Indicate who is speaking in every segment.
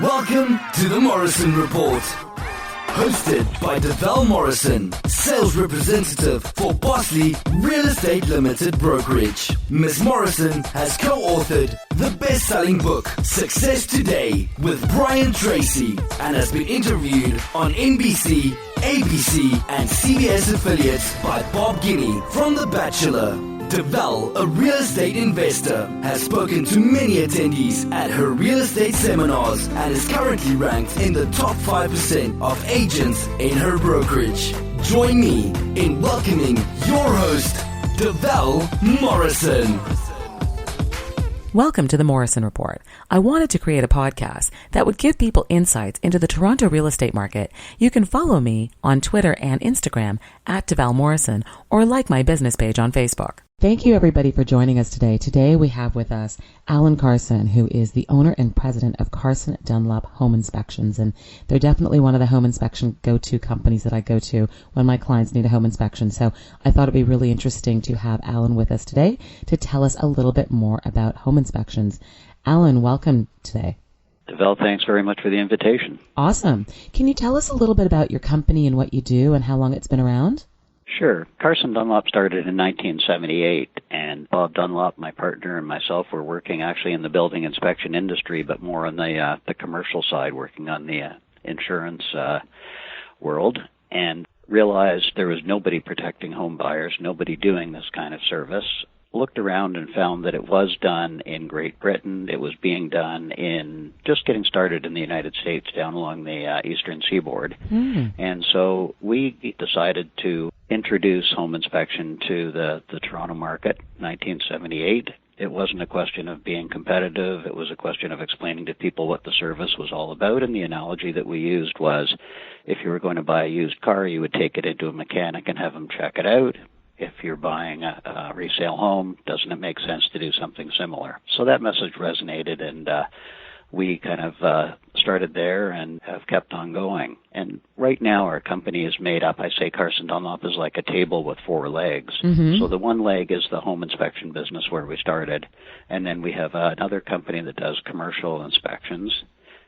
Speaker 1: Welcome to the Morrison Report. Hosted by Deval Morrison, sales representative for Bosley Real Estate Limited Brokerage. Ms. Morrison has co-authored the best-selling book, Success Today, with Brian Tracy, and has been interviewed on NBC, ABC, and CBS affiliates by Bob Guinea from The Bachelor. Deval, a real estate investor, has spoken to many attendees at her real estate seminars and is currently ranked in the top 5% of agents in her brokerage. Join me in welcoming your host, Deval Morrison.
Speaker 2: Welcome to the Morrison Report. I wanted to create a podcast that would give people insights into the Toronto real estate market. You can follow me on Twitter and Instagram at Deval Morrison or like my business page on Facebook. Thank you, everybody, for joining us today. Today we have with us Alan Carson, who is the owner and president of Carson Dunlop Home Inspections. And they're definitely one of the home inspection go-to companies that I go to when my clients need a home inspection. So I thought it'd be really interesting to have Alan with us today to tell us a little bit more about home inspections. Alan, welcome today.
Speaker 3: Deval, thanks very much for the invitation.
Speaker 2: Awesome. Can you tell us a little bit about your company and what you do and how long it's been around?
Speaker 3: Sure. Carson Dunlop started in 1978, and Bob Dunlop, my partner, and myself were working actually in the building inspection industry, but more on the commercial side, working on the insurance world, and realized there was nobody protecting home buyers, nobody doing this kind of service. Looked around and found that it was done in Great Britain. It was being done in just getting started in the United States down along the eastern seaboard. And so we decided to introduce home inspection to the Toronto market in 1978. It wasn't a question of being competitive. It was a question of explaining to people what the service was all about. And the analogy that we used was if you were going to buy a used car, you would take it into a mechanic and have them check it out. If you're buying a resale home, doesn't it make sense to do something similar? So that message resonated, and we kind of started there and have kept on going. And right now our company is made up, I say Carson Dunlop is like a table with four legs. So the one leg is the home inspection business where we started, and then we have another company that does commercial inspections.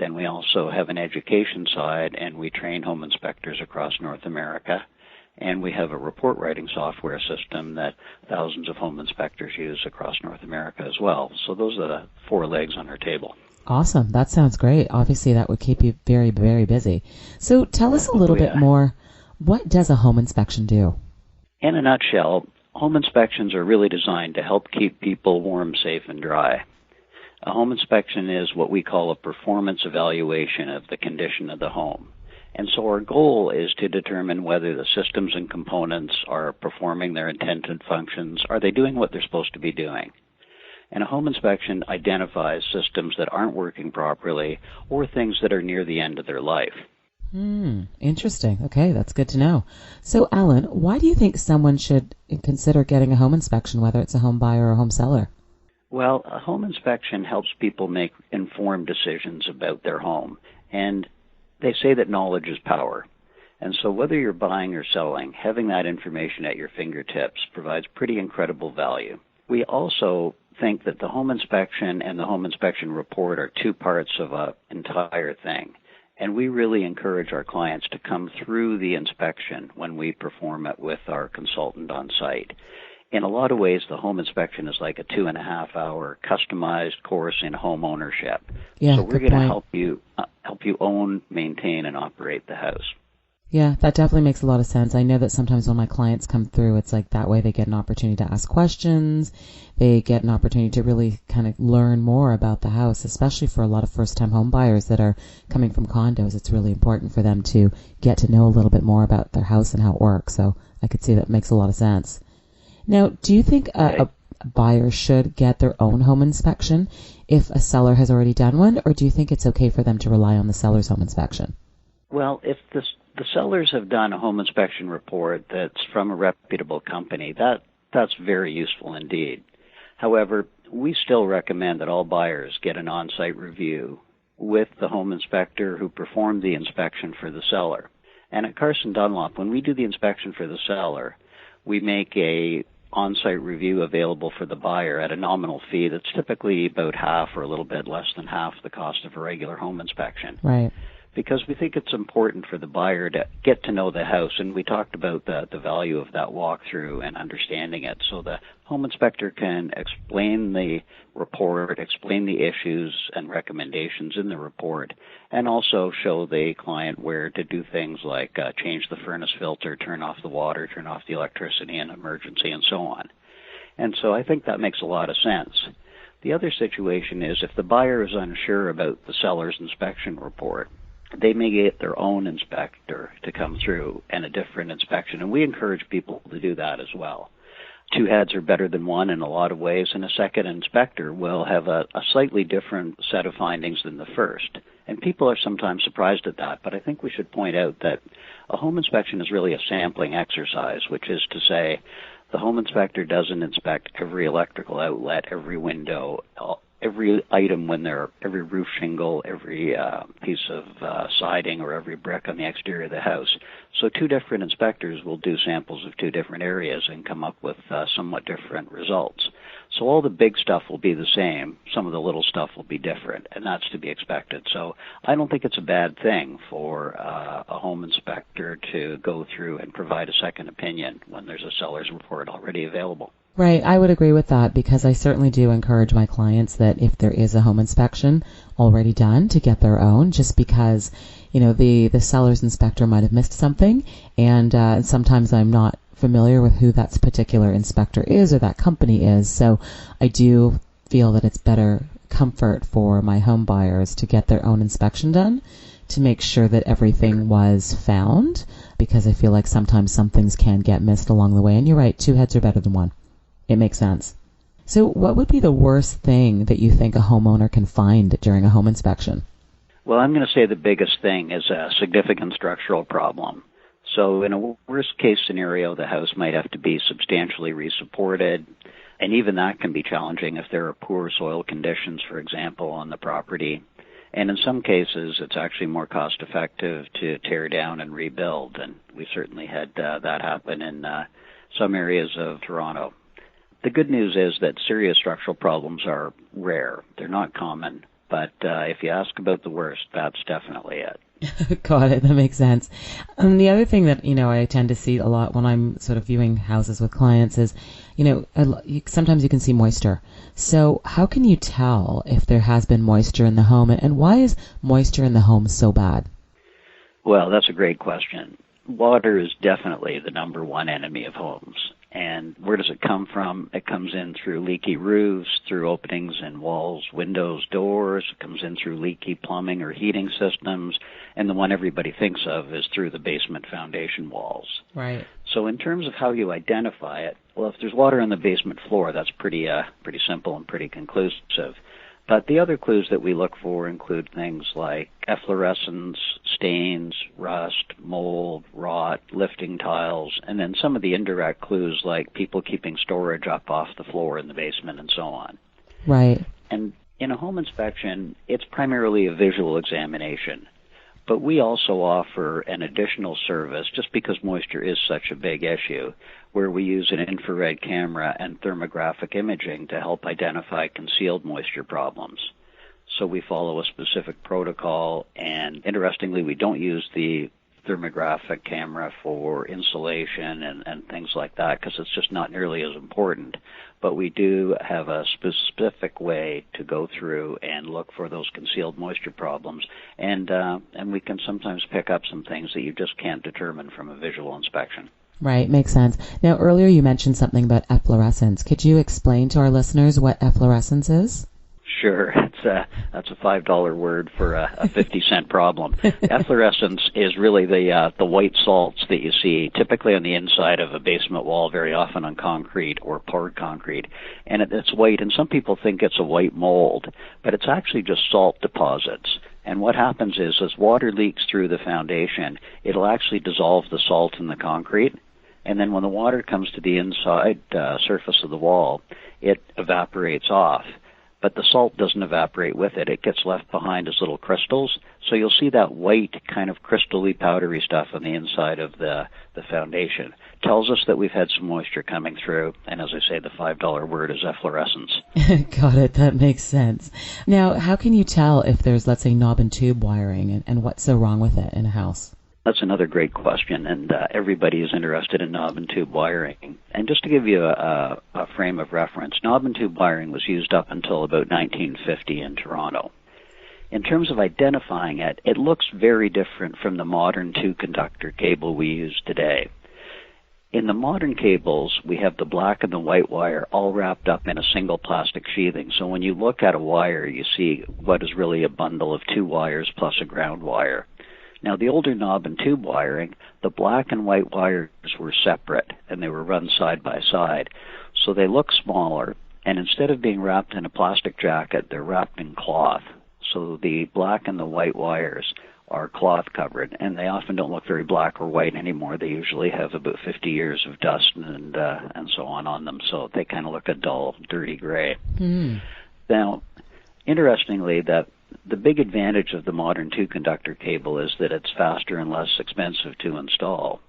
Speaker 3: Then we also have an education side, and we train home inspectors across North America. And we have a report writing software system that thousands of home inspectors use across North America as well. So those are the four legs on our table.
Speaker 2: Awesome. That sounds great. Obviously, that would keep you very, very busy. So tell us a little bit more. What does a home inspection do?
Speaker 3: In a nutshell, home inspections are really designed to help keep people warm, safe, and dry. A home inspection is what we call a performance evaluation of the condition of the home. And so our goal is to determine whether the systems and components are performing their intended functions. Are they doing what they're supposed to be doing? And a home inspection identifies systems that aren't working properly or things that are near the end of their life.
Speaker 2: Interesting. Okay, that's good to know. So, Alan, why do you think someone should consider getting a home inspection, whether it's a home buyer or a home seller?
Speaker 3: Well, a home inspection helps people make informed decisions about their home. And they say that knowledge is power. And so whether you're buying or selling, having that information at your fingertips provides pretty incredible value. We also think that the home inspection and the home inspection report are two parts of an entire thing. And we really encourage our clients to come through the inspection when we perform it with our consultant on site. In a lot of ways, the home inspection is like a 2.5-hour customized course in home ownership.
Speaker 2: Yeah,
Speaker 3: so we're going to help you own, maintain, and operate the house.
Speaker 2: Yeah, that definitely makes a lot of sense. I know that sometimes when my clients come through, it's like that way they get an opportunity to ask questions. They get an opportunity to really kind of learn more about the house, especially for a lot of first-time home buyers that are coming from condos. It's really important for them to get to know a little bit more about their house and how it works. So I could see that makes a lot of sense. Now, do you think a buyer should get their own home inspection if a seller has already done one, or do you think it's okay for them to rely on the seller's home inspection?
Speaker 3: Well, if the sellers have done a home inspection report that's from a reputable company, that's very useful indeed. However, we still recommend that all buyers get an on-site review with the home inspector who performed the inspection for the seller. And at Carson Dunlop, when we do the inspection for the seller, we make a on-site review available for the buyer at a nominal fee that's typically about half or a little bit less than half the cost of a regular home inspection.
Speaker 2: Right.
Speaker 3: Because we think it's important for the buyer to get to know the house, and we talked about the value of that walkthrough and understanding it. So the home inspector can explain the report, explain the issues and recommendations in the report, and also show the client where to do things like change the furnace filter, turn off the water, turn off the electricity in emergency, and so on. And so I think that makes a lot of sense. The other situation is if the buyer is unsure about the seller's inspection report, they may get their own inspector to come through and a different inspection, and we encourage people to do that as well. Two heads are better than one in a lot of ways, and a second inspector will have a slightly different set of findings than the first. And people are sometimes surprised at that, but I think we should point out that a home inspection is really a sampling exercise, which is to say the home inspector doesn't inspect every electrical outlet, every window, every item every roof shingle, every piece of siding, or every brick on the exterior of the house. So two different inspectors will do samples of two different areas and come up with somewhat different results. So all the big stuff will be the same. Some of the little stuff will be different, and that's to be expected. So I don't think it's a bad thing for a home inspector to go through and provide a second opinion when there's a seller's report already available.
Speaker 2: Right. I would agree with that, because I certainly do encourage my clients that if there is a home inspection already done, to get their own, just because, the seller's inspector might have missed something, and sometimes I'm not familiar with who that particular inspector is or that company is. So I do feel that it's better comfort for my home buyers to get their own inspection done to make sure that everything was found, because I feel like sometimes some things can get missed along the way. And you're right, two heads are better than one. It makes sense. So what would be the worst thing that you think a homeowner can find during a home inspection?
Speaker 3: Well, I'm going to say the biggest thing is a significant structural problem. So in a worst-case scenario, the house might have to be substantially resupported, and even that can be challenging if there are poor soil conditions, for example, on the property. And in some cases, it's actually more cost-effective to tear down and rebuild, and we certainly had that happen in some areas of Toronto. The good news is that serious structural problems are rare. They're not common, but if you ask about the worst, that's definitely it.
Speaker 2: Got it. That makes sense. The other thing that, I tend to see a lot when I'm sort of viewing houses with clients is, sometimes you can see moisture. So how can you tell if there has been moisture in the home, and why is moisture in the home so bad?
Speaker 3: Well, that's a great question. Water is definitely the number one enemy of homes. And where does it come from? It comes in through leaky roofs, through openings in walls, windows, doors. It comes in through leaky plumbing or heating systems. And the one everybody thinks of is through the basement foundation walls.
Speaker 2: Right.
Speaker 3: So in terms of how you identify it, well, if there's water on the basement floor, that's pretty simple and pretty conclusive. But the other clues that we look for include things like efflorescence, stains, rust, mold, rot, lifting tiles, and then some of the indirect clues like people keeping storage up off the floor in the basement and so on.
Speaker 2: Right.
Speaker 3: And in a home inspection, it's primarily a visual examination. But we also offer an additional service, just because moisture is such a big issue, where we use an infrared camera and thermographic imaging to help identify concealed moisture problems. So we follow a specific protocol, and interestingly, we don't use the thermographic camera for insulation and things like that, because it's just not nearly as important. But we do have a specific way to go through and look for those concealed moisture problems, and we can sometimes pick up some things that you just can't determine from a visual inspection.
Speaker 2: Right, makes sense. Now, earlier you mentioned something about efflorescence. Could you explain to our listeners what efflorescence is?
Speaker 3: Sure. That's a $5 word for a 50-cent problem. Efflorescence is really the white salts that you see typically on the inside of a basement wall, very often on concrete or poured concrete. And it's white, and some people think it's a white mold, but it's actually just salt deposits. And what happens is, as water leaks through the foundation, it'll actually dissolve the salt in the concrete. And then when the water comes to the inside surface of the wall, it evaporates off. but the salt doesn't evaporate with it. It gets left behind as little crystals. So you'll see that white kind of crystally powdery stuff on the inside of the foundation. Tells us that we've had some moisture coming through, and as I say, the $5 word is efflorescence.
Speaker 2: Got it. That makes sense. Now, how can you tell if there's, let's say, knob and tube wiring, and what's so wrong with it in a house?
Speaker 3: That's another great question, and everybody is interested in knob and tube wiring. And just to give you a frame of reference, knob and tube wiring was used up until about 1950 in Toronto. In terms of identifying it, it looks very different from the modern two-conductor cable we use today. In the modern cables, we have the black and the white wire all wrapped up in a single plastic sheathing. So when you look at a wire, you see what is really a bundle of two wires plus a ground wire. Now, the older knob and tube wiring, the black and white wires were separate, and they were run side by side. So they look smaller, and instead of being wrapped in a plastic jacket, they're wrapped in cloth. So the black and the white wires are cloth covered, and they often don't look very black or white anymore. They usually have about 50 years of dust and so on them, so they kind of look a dull, dirty gray. Now, interestingly, the big advantage of the modern two-conductor cable is that it's faster and less expensive to install.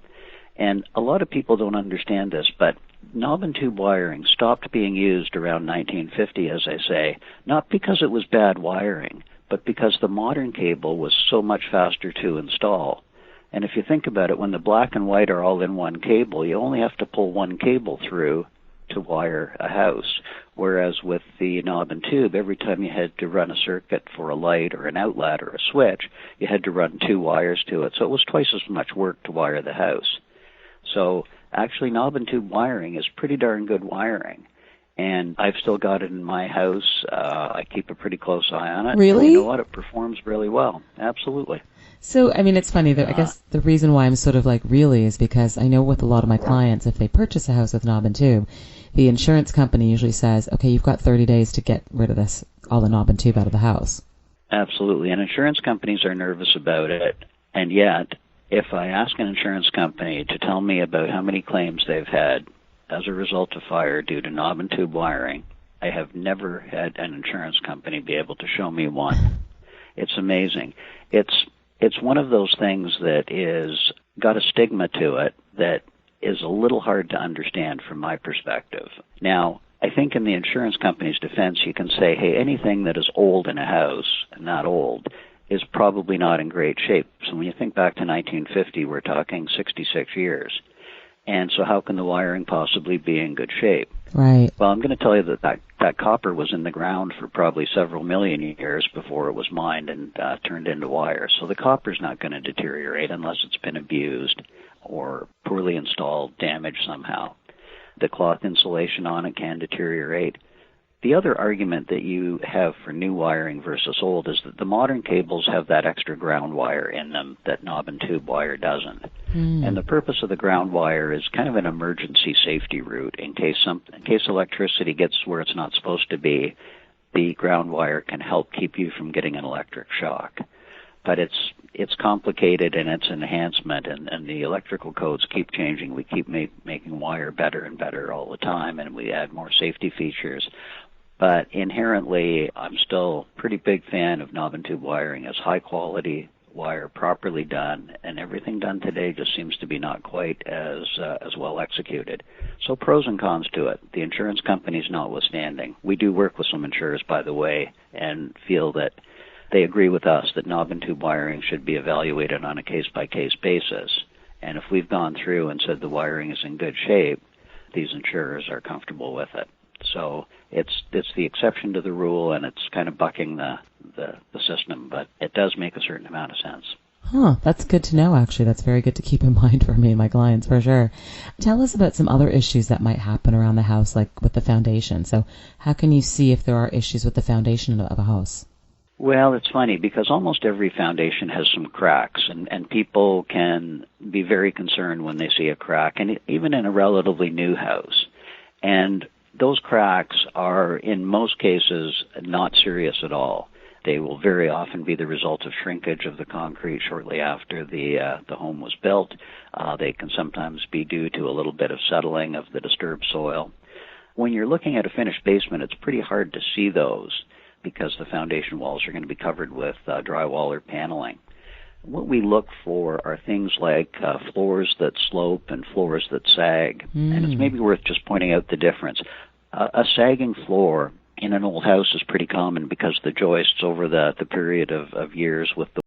Speaker 3: And a lot of people don't understand this, but knob and tube wiring stopped being used around 1950, as I say, not because it was bad wiring, but because the modern cable was so much faster to install. And if you think about it, when the black and white are all in one cable, you only have to pull one cable through to wire a house. Whereas with the knob and tube, every time you had to run a circuit for a light or an outlet or a switch, you had to run two wires to it. So it was twice as much work to wire the house. So actually, knob and tube wiring is pretty darn good wiring. And I've still got it in my house. I keep a pretty close eye on it.
Speaker 2: Really?
Speaker 3: And you know what? It performs really well. Absolutely.
Speaker 2: So, I mean, it's funny that I guess the reason why I'm sort of like really is because I know with a lot of my clients, if they purchase a house with knob and tube, the insurance company usually says, okay, you've got 30 days to get rid of this, all the knob and tube out of the house.
Speaker 3: Absolutely. And insurance companies are nervous about it. And yet, if I ask an insurance company to tell me about how many claims they've had as a result of fire due to knob and tube wiring, I have never had an insurance company be able to show me one. It's amazing. It's one of those things that is got a stigma to it that is a little hard to understand from my perspective. Now, I think in the insurance company's defense, you can say, hey, anything that is old in a house, and not old, is probably not in great shape. So when you think back to 1950, we're talking 66 years. And so how can the wiring possibly be in good shape?
Speaker 2: Right.
Speaker 3: Well, I'm going to tell you that copper was in the ground for probably several million years before it was mined and turned into wire. So the copper's not going to deteriorate unless it's been abused or poorly installed, damaged somehow. The cloth insulation on it can deteriorate. The other argument that you have for new wiring versus old is that the modern cables have that extra ground wire in them that knob and tube wire doesn't. And the purpose of the ground wire is kind of an emergency safety route. In case electricity gets where it's not supposed to be, the ground wire can help keep you from getting an electric shock. But it's complicated and it's an enhancement, and the electrical codes keep changing. We keep making wire better and better all the time, and we add more safety features. But inherently, I'm still a pretty big fan of knob and tube wiring as high-quality wire, properly done, and everything done today just seems to be not quite as well executed. So pros and cons to it, the insurance companies notwithstanding. We do work with some insurers, by the way, and feel that they agree with us that knob and tube wiring should be evaluated on a case-by-case basis. And if we've gone through and said the wiring is in good shape, these insurers are comfortable with it. So it's the exception to the rule, and it's kind of bucking the system, but it does make a certain amount of sense.
Speaker 2: Huh, that's good to know, actually. That's very good to keep in mind for me and my clients, for sure. Tell us about some other issues that might happen around the house, like with the foundation. So how can you see if there are issues with the foundation of a house?
Speaker 3: Well, it's funny because almost every foundation has some cracks, and people can be very concerned when they see a crack, and even in a relatively new house. And those cracks are, in most cases, not serious at all. They will very often be the result of shrinkage of the concrete shortly after the home was built. They can sometimes be due to a little bit of settling of the disturbed soil. when you're looking at a finished basement, it's pretty hard to see those because the foundation walls are going to be covered with drywall or paneling. What we look for are things like floors that slope and floors that sag. And it's maybe worth just pointing out the difference. A sagging floor in an old house is pretty common because the joists over the period of years with the